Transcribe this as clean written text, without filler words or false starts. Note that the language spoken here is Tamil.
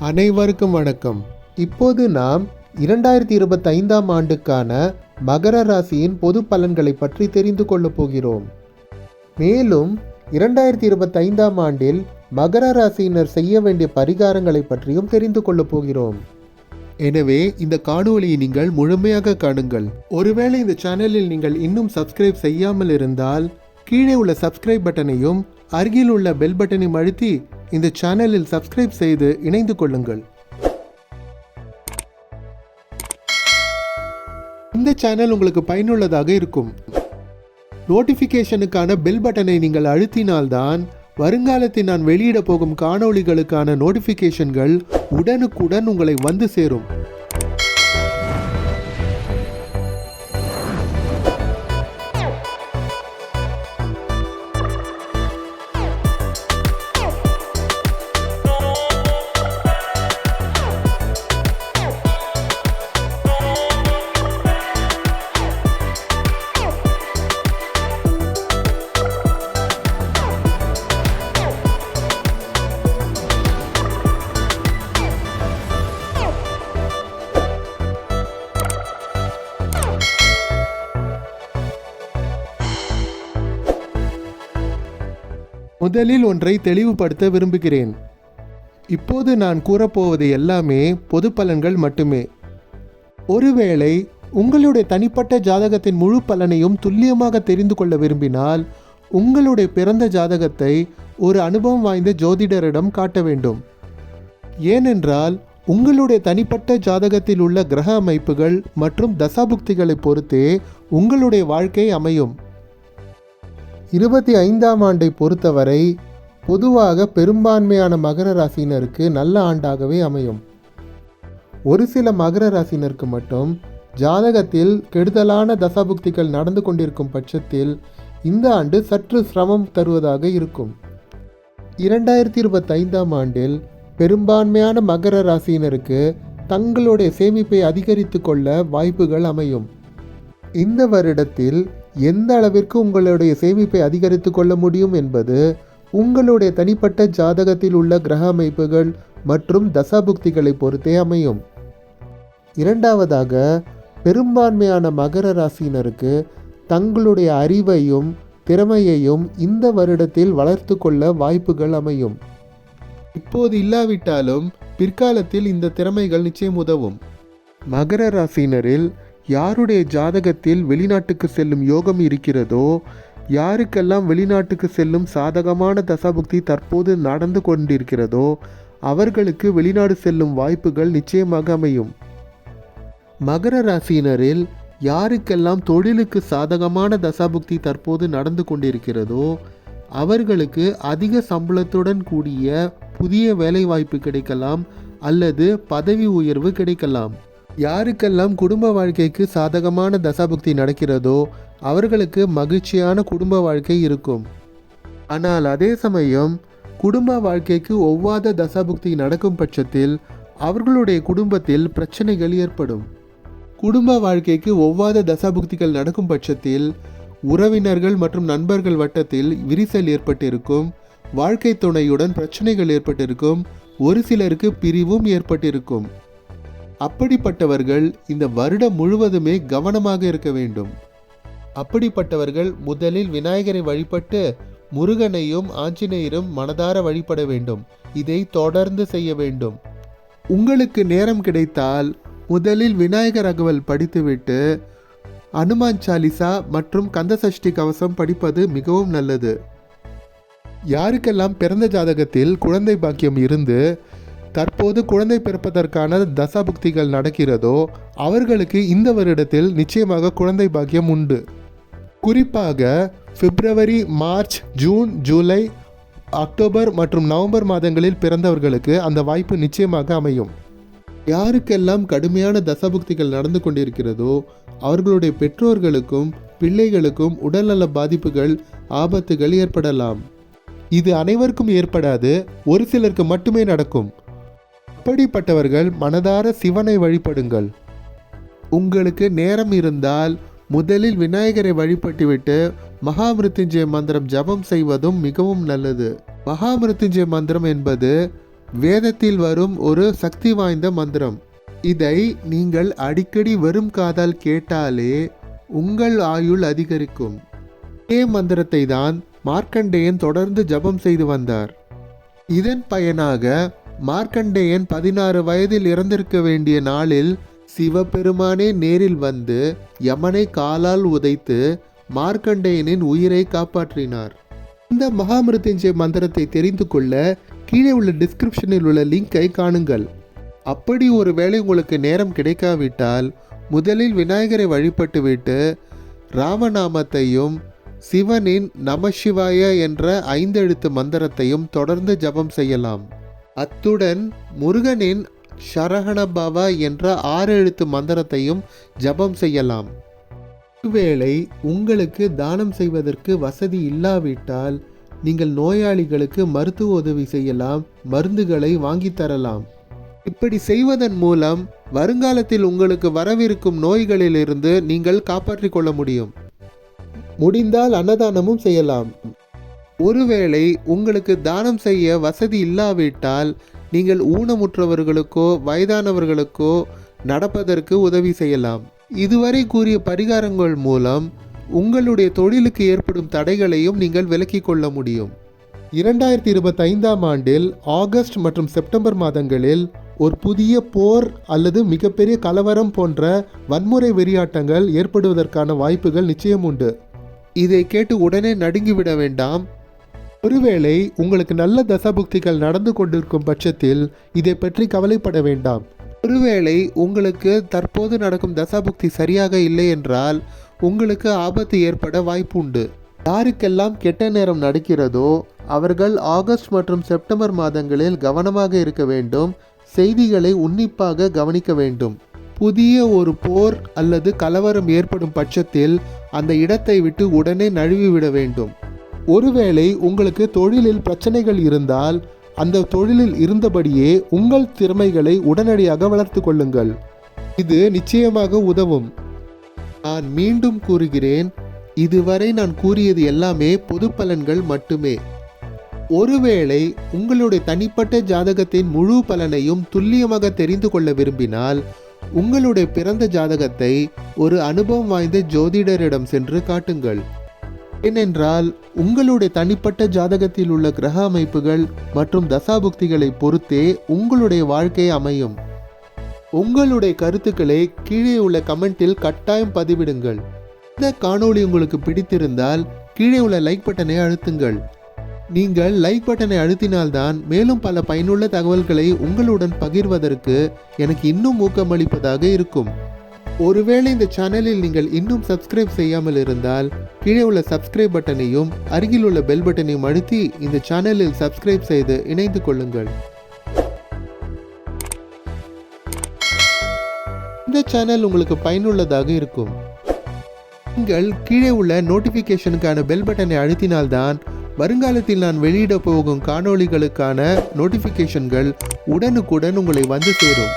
அனைவருக்கும் வணக்கம். இப்போது நாம் 2025ஆம் ஆண்டுக்கான மகர ராசியின் பொது பலன்களை பற்றி தெரிந்து கொள்ளப் போகிறோம். மேலும் 2025ஆம் ஆண்டில் மகர ராசியினர் செய்ய வேண்டிய பரிகாரங்களை பற்றியும் தெரிந்து கொள்ளப் போகிறோம். எனவே இந்த காணொளியை நீங்கள் முழுமையாக காணுங்கள். ஒருவேளை இந்த சேனலில் நீங்கள் இன்னும் சப்ஸ்கிரைப் செய்யாமல் இருந்தால் கீழே உள்ள சப்ஸ்கிரைப் பட்டனையும் அருகில் உள்ள பெல் பட்டனையும் அழுத்தி இந்த சேனலில் சப்ஸ்கிரைப் செய்து இணைந்து கொள்ளுங்கள். இந்த சேனல் உங்களுக்கு பயனுள்ளதாக இருக்கும். நோட்டிஃபிகேஷனுக்கான பெல் பட்டனை நீங்கள் அழுத்தினால்தான் வருங்காலத்தில் நான் வெளியிட போகும் காணொளிகளுக்கான நோட்டிஃபிகேஷன்கள் உடனுக்குடன் உங்களை வந்து சேரும். முதலில் ஒன்றை தெளிவுபடுத்த விரும்புகிறேன். இப்போது நான் கூறப்போவது எல்லாமே பொது பலன்கள் மட்டுமே. ஒருவேளை உங்களுடைய தனிப்பட்ட ஜாதகத்தின் முழு பலனையும் துல்லியமாக தெரிந்து கொள்ள விரும்பினால் உங்களுடைய பிறந்த ஜாதகத்தை ஒரு அனுபவம் வாய்ந்த ஜோதிடரிடம் காட்ட வேண்டும். ஏனென்றால் உங்களுடைய தனிப்பட்ட ஜாதகத்தில் உள்ள கிரக அமைப்புகள் மற்றும் தசாபுக்திகளை பொறுத்தே உங்களுடைய வாழ்க்கை அமையும். 25ஆம் ஆண்டை பொறுத்தவரை பொதுவாக பெரும்பான்மையான மகர ராசியினருக்கு நல்ல ஆண்டாகவே அமையும். ஒரு சில மகர ராசியினருக்கு மட்டும் ஜாதகத்தில் கெடுதலான தசாபுக்திகள் நடந்து கொண்டிருக்கும் பட்சத்தில் இந்த ஆண்டு சற்று சிரமம் தருவதாக இருக்கும். 2025ஆம் ஆண்டில் பெரும்பான்மையான மகர ராசியினருக்கு தங்களுடைய சேமிப்பை அதிகரித்து கொள்ள வாய்ப்புகள் அமையும். இந்த வருடத்தில் எந்த அளவிற்கு உங்களுடைய சேமிப்பை அதிகரித்து கொள்ள முடியும் என்பது உங்களுடைய தனிப்பட்ட ஜாதகத்தில் உள்ள கிரக அமைப்புகள் மற்றும் தசாபுக்திகளை பொறுத்தே அமையும். இரண்டாவதாக, பெரும்பான்மையான மகர ராசியினருக்கு தங்களுடைய அறிவையும் திறமையையும் இந்த வருடத்தில் வளர்த்து கொள்ள வாய்ப்புகள் அமையும். இப்போது இல்லாவிட்டாலும் பிற்காலத்தில் இந்த திறமைகள் நிச்சயம் உதவும். மகர ராசியினரில் யாருடைய ஜாதகத்தில் வெளிநாட்டுக்கு செல்லும் யோகம் இருக்கிறதோ, யாருக்கெல்லாம் வெளிநாட்டுக்கு செல்லும் சாதகமான தசாபுக்தி தற்போது நடந்து கொண்டிருக்கிறதோ அவர்களுக்கு வெளிநாடு செல்லும் வாய்ப்புகள் நிச்சயமாக அமையும். மகர ராசியினரில் யாருக்கெல்லாம் தொழிலுக்கு சாதகமான தசாபுக்தி தற்போது நடந்து கொண்டிருக்கிறதோ அவர்களுக்கு அதிக சம்பளத்துடன் கூடிய புதிய வேலை வாய்ப்பு கிடைக்கலாம் அல்லது பதவி உயர்வு கிடைக்கலாம். யாருக்கெல்லாம் குடும்ப வாழ்க்கைக்கு சாதகமான தசாபுக்தி நடக்கிறதோ அவர்களுக்கு மகிழ்ச்சியான குடும்ப வாழ்க்கை இருக்கும். ஆனால் அதே சமயம் குடும்ப வாழ்க்கைக்கு ஒவ்வாத தசாபுக்தி நடக்கும் பட்சத்தில் அவர்களுடைய குடும்பத்தில் பிரச்சனைகள் ஏற்படும். குடும்ப வாழ்க்கைக்கு ஒவ்வாத தசாபுக்திகள் நடக்கும் பட்சத்தில் உறவினர்கள் மற்றும் நண்பர்கள் வட்டத்தில் விரிசல் ஏற்பட்டிருக்கும். வாழ்க்கை துணையுடன் பிரச்சனைகள் ஏற்பட்டிருக்கும். ஒரு சிலருக்கு பிரிவும் ஏற்பட்டிருக்கும். அப்படிப்பட்டவர்கள் இந்த வருடம் முழுவதுமே கவனமாக இருக்க வேண்டும். அப்படிப்பட்டவர்கள் முதலில் விநாயகரை வழிபட்டு முருகனையும் ஆஞ்சநேயரும் மனதார வழிபட வேண்டும். இதை தொடர்ந்து செய்ய வேண்டும். உங்களுக்கு நேரம் கிடைத்தால் முதலில் விநாயகர் அகவல் படித்துவிட்டு அனுமான் சாலிசா மற்றும் கந்தசஷ்டி கவசம் படிப்பது மிகவும் நல்லது. யாருக்கெல்லாம் பிறந்த ஜாதகத்தில் குழந்தை பாக்கியம் இருந்து தற்போது குழந்தை பிறப்பதற்கான தசாபுக்திகள் நடக்கிறதோ அவர்களுக்கு இந்த வருடத்தில் நிச்சயமாக குழந்தை பாக்கியம் உண்டு. குறிப்பாக பிப்ரவரி, மார்ச், ஜூன், ஜூலை, அக்டோபர் மற்றும் நவம்பர் மாதங்களில் பிறந்தவர்களுக்கு அந்த வாய்ப்பு நிச்சயமாக அமையும். யாருக்கெல்லாம் கடுமையான தசாபுக்திகள் நடந்து கொண்டிருக்கிறதோ அவர்களுடைய பெற்றோர்களுக்கும் பிள்ளைகளுக்கும் உடல்நல பாதிப்புகள், ஆபத்துகள் ஏற்படலாம். இது அனைவருக்கும் ஏற்படாது, ஒரு சிலருக்கு மட்டுமே நடக்கும். அப்படிப்பட்டவர்கள் மனதார சிவனை வழிபடுங்கள். உங்களுக்கு நேரம் இருந்தால் முதலில் விநாயகரை வழிபட்டுவிட்டு மகாமிருத்யுஞ்சய மந்திரம் ஜபம் செய்வதும் மிகவும் நல்லது. மகாமிருத்யுஞ்சய மந்திரம் என்பது வேதத்தில் வரும் ஒரு சக்தி வாய்ந்த மந்திரம். இதை நீங்கள் அடிக்கடி வெறும் காதால் கேட்டாலே உங்கள் ஆயுள் அதிகரிக்கும். இதே மந்திரத்தை தான் மார்க்கண்டேயன் தொடர்ந்து ஜபம் செய்து வந்தார். இதன் பயனாக மார்க்கண்டேயன் 16 வயதில் இறந்திருக்க வேண்டிய நாளில் சிவபெருமானே நேரில் வந்து யமனை காலால் உதைத்து மார்க்கண்டேயனின் உயிரை காப்பாற்றினார். இந்த மகாமிருத்யுஞ்சய மந்திரத்தை தெரிந்து கொள்ள கீழே உள்ள டிஸ்கிரிப்ஷனில் உள்ள லிங்கை காணுங்கள். அப்படி ஒரு வேளை உங்களுக்கு நேரம் கிடைக்காவிட்டால் முதலில் விநாயகரை வழிபட்டுவிட்டு ராமநாமத்தையும் சிவனின் நமசிவாய என்ற 5 எழுத்து மந்திரத்தையும் தொடர்ந்து ஜபம் செய்யலாம். அத்துடன் முருகனின் சரஹணபவ என்ற 6 எழுத்து மந்திரத்தையும் ஜபம் செய்யலாம். ஒருவேளை உங்களுக்கு தானம் செய்வதற்கு வசதி இல்லாவிட்டால் நீங்கள் நோயாளிகளுக்கு மருத்துவ உதவி செய்யலாம், மருந்துகளை வாங்கி தரலாம். இப்படி செய்வதன் மூலம் வருங்காலத்தில் உங்களுக்கு வரவிருக்கும் நோய்களிலிருந்து நீங்கள் காப்பாற்றிக் கொள்ள முடியும். முடிந்தால் அன்னதானமும் செய்யலாம். ஒருவேளை உங்களுக்கு தானம் செய்ய வசதி இல்லாவிட்டால் நீங்கள் ஊனமுற்றவர்களுக்கோ வயதானவர்களுக்கோ நடப்பதற்கு உதவி செய்யலாம். இதுவரை கூறிய பரிகாரங்கள் மூலம் உங்களுடைய தொழிலுக்கு ஏற்படும் தடைகளையும் நீங்கள் விலக்கிக் கொள்ள முடியும். 2025ஆம் ஆண்டில் ஆகஸ்ட் மற்றும் செப்டம்பர் மாதங்களில் ஒரு புதிய போர் அல்லது மிகப்பெரிய கலவரம் போன்ற வன்முறை வெறியாட்டங்கள் ஏற்படுவதற்கான வாய்ப்புகள் நிச்சயம் உண்டு. இதை கேட்டு உடனே நடுங்கிவிட வேண்டாம். ஒருவேளை உங்களுக்கு நல்ல தசாபுக்திகள் நடந்து கொண்டிருக்கும் பட்சத்தில் இதை பற்றி கவலைப்பட வேண்டாம். ஒருவேளை உங்களுக்கு தற்போது நடக்கும் தசாபுக்தி சரியாக இல்லை என்றால் உங்களுக்கு ஆபத்து ஏற்பட வாய்ப்பு உண்டு. யாருக்கெல்லாம் கெட்ட நேரம் நடக்கிறதோ அவர்கள் ஆகஸ்ட் மற்றும் செப்டம்பர் மாதங்களில் கவனமாக இருக்க வேண்டும். செய்திகளை உன்னிப்பாக கவனிக்க வேண்டும். புதிய ஒரு போர் அல்லது கலவரம் ஏற்படும் பட்சத்தில் அந்த இடத்தை விட்டு உடனே நழுவிவிட வேண்டும். ஒருவேளை உங்களுக்கு தொழிலில் பிரச்சனைகள் இருந்தால் அந்த தொழிலில் இருந்தபடியே உங்கள் திறமைகளை உடனடியாக வளர்த்து கொள்ளுங்கள். இது நிச்சயமாக உதவும். நான் மீண்டும் கூறுகிறேன், இதுவரை நான் கூறியது எல்லாமே பொது பலன்கள் மட்டுமே. ஒருவேளை உங்களுடைய தனிப்பட்ட ஜாதகத்தின் முழு பலனையும் துல்லியமாக தெரிந்து கொள்ள விரும்பினால் உங்களுடைய பிறந்த ஜாதகத்தை ஒரு அனுபவம் வாய்ந்த ஜோதிடரிடம் சென்று காட்டுங்கள். ஏனென்றால் உங்களுடைய தனிப்பட்ட ஜாதகத்தில் உள்ள கிரக அமைப்புகள் மற்றும் தசாபுக்திகளை பொறுத்தே உங்களுடைய வாழ்க்கை அமையும். உங்களுடைய கருத்துக்களை கீழே உள்ள கமெண்டில் கட்டாயம் பதிவிடுங்கள். இந்த காணொளி உங்களுக்கு பிடித்திருந்தால் கீழே உள்ள லைக் பட்டனை அழுத்துங்கள். நீங்கள் லைக் பட்டனை அழுத்தினால்தான் மேலும் பல பயனுள்ள தகவல்களை உங்களுடன் பகிர்வதற்கு எனக்கு இன்னும் ஊக்கமளிப்பதாக இருக்கும். ஒருவேளை இந்த சேனலில் நீங்கள் இன்னும் சப்ஸ்கிரைப் செய்யாமல் இருந்தால் கீழே உள்ள சப்ஸ்கிரைப் பட்டனையும் அருகில் உள்ள பெல் பட்டனையும் அழுத்தி இந்த சேனலில் சப்ஸ்கிரைப் செய்து இணைந்து கொள்ளுங்கள். இந்த சேனல் உங்களுக்கு பயனுள்ளதாக இருக்கும். நீங்கள் கீழே உள்ள நோட்டிஃபிகேஷனுக்கான பெல் பட்டனை அழுத்தினால்தான் வருங்காலத்தில் நான் வெளியிட போகும் காணொளிகளுக்கான நோட்டிஃபிகேஷன்கள் உடனுக்குடன் உங்களை வந்து சேரும்.